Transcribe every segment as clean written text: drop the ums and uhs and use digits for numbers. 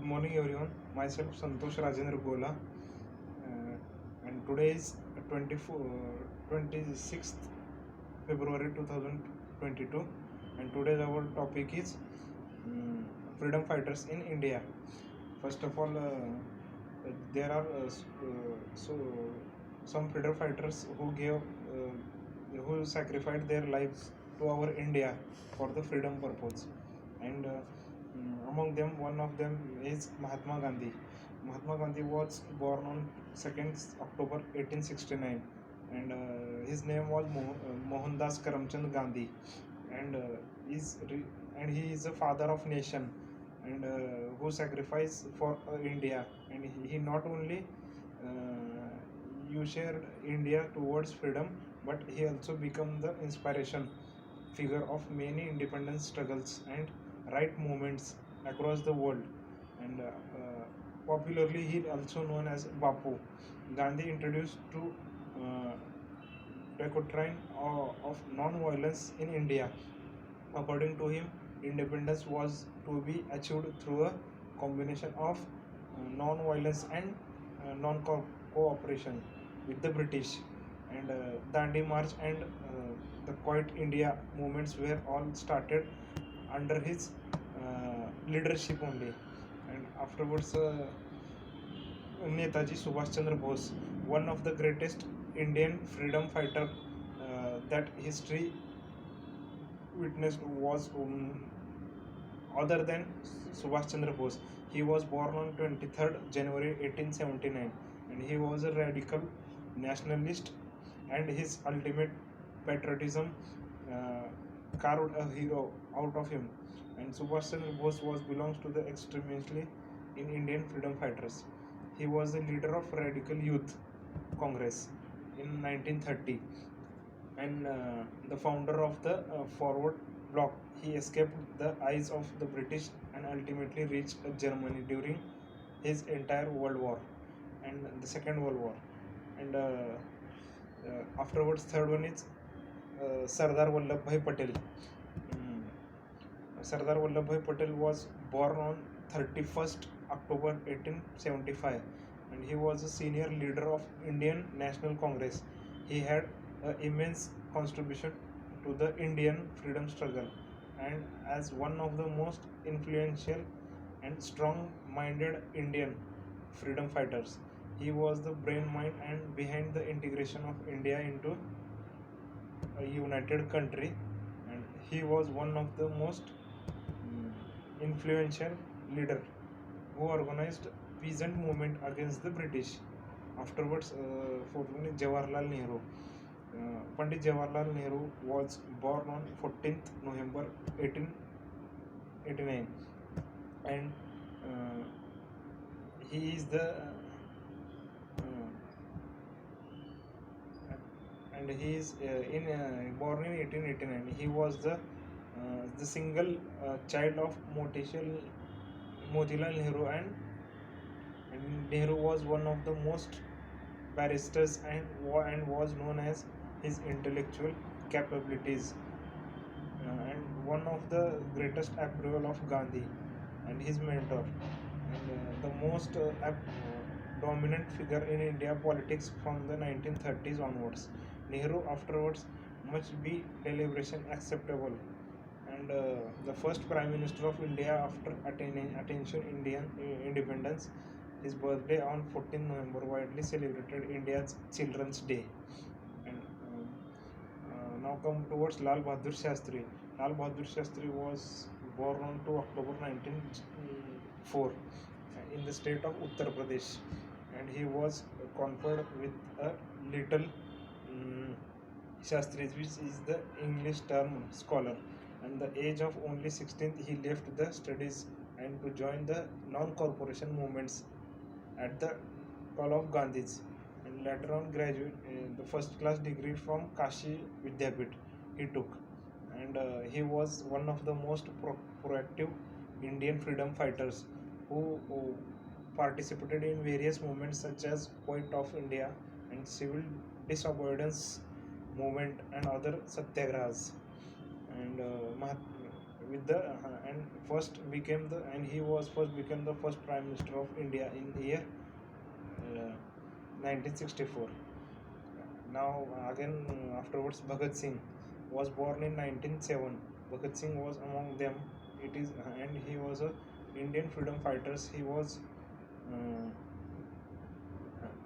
Good morning, everyone. Myself Santosh Rajendra Gola, and today is 26th February 2022, and today our topic is freedom fighters in India. First of all, there are so some freedom fighters who sacrificed their lives to our India for the freedom purpose, and among them, one of them is Mahatma Gandhi. Mahatma Gandhi was born on 2nd October 1869, and his name was Mohandas Karamchand Gandhi, and is re- and he is a father of nation, and who sacrificed for India, and he not only shared India towards freedom, but he also became the inspiration figure of many independence struggles and right movements across the world. And popularly, he also known as Bapu. Gandhi introduced to uh, doctrine of non-violence in India. According to him, independence was to be achieved through a combination of non-violence and non-cooperation with the British. And Dandi March and the Quiet India movements were all started under his leadership only. And afterwards, Netaji Subhash Chandra Bose, one of the greatest Indian freedom fighter that history witnessed, was other than Subhash Chandra Bose. He was born on 23rd January 1879, and he was a radical nationalist, and his ultimate patriotism uh, carved a hero out of him. And Subhash Chandra Bose belongs to the extremely in Indian freedom fighters. He was the leader of Radical Youth Congress in 1930, and the founder of the Forward Bloc. He escaped the eyes of the British and ultimately reached Germany during his entire World War and the Second World War. And afterwards, third one is Sardar Vallabhbhai Patel. Mm, Sardar Vallabhbhai Patel was born on 31st October 1875, and he was a senior leader of Indian National Congress. He had an immense contribution to the Indian freedom struggle, and as one of the most influential and strong-minded Indian freedom fighters, he was the brain mind and behind the integration of India into a united country, and he was one of the most influential leader who organized peasant movement against the British. Afterwards, fourthly, Jawaharlal Nehru. Pandit Jawaharlal Nehru was born on 14th November 1889, and uh, he is the and he is in born in 1889. He was the single child of Motilal Nehru, and Nehru was one of the most barristers and was known as his intellectual capabilities, and one of the greatest approval of Gandhi and his mentor, and the most dominant figure in India politics from the 1930s onwards. Nehru afterwards must be deliberation acceptable, and the first Prime Minister of India after attaining attention Indian independence. His birthday on 14 November widely celebrated India's Children's Day. And now come towards Lal Bahadur Shastri. Lal Bahadur Shastri was born on 2 October 1904 in the state of Uttar Pradesh, and he was conferred with a little Shastris, which is the English term scholar. And the age of only 16, he left the studies and to join the non-corporation movements at the call of Gandhiji, and later on graduate the first class degree from Kashi Vidyapit he took, and he was one of the most proactive Indian freedom fighters who participated in various movements such as Point of India and Civil Disobedience Movement and other satyagrahas. And with the and first became the and he was first became the first prime minister of India in the year 1964. Now again afterwards Bhagat Singh was born in 1907. Bhagat Singh was among them. It is and he was a Indian freedom fighters. He was uh,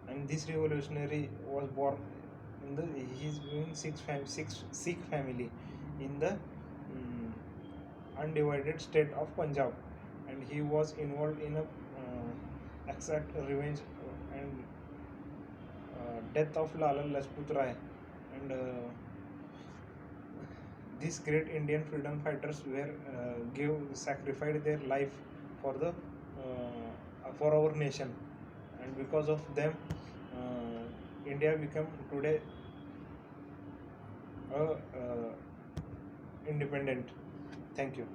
and this revolutionary was born in the he's in six Sikh family in the undivided state of Punjab, and he was involved in a exact revenge and death of Lala Lajpat Rai, and these great Indian freedom fighters were gave sacrificed their life for the for our nation, and because of them, India became today a independent. Thank you.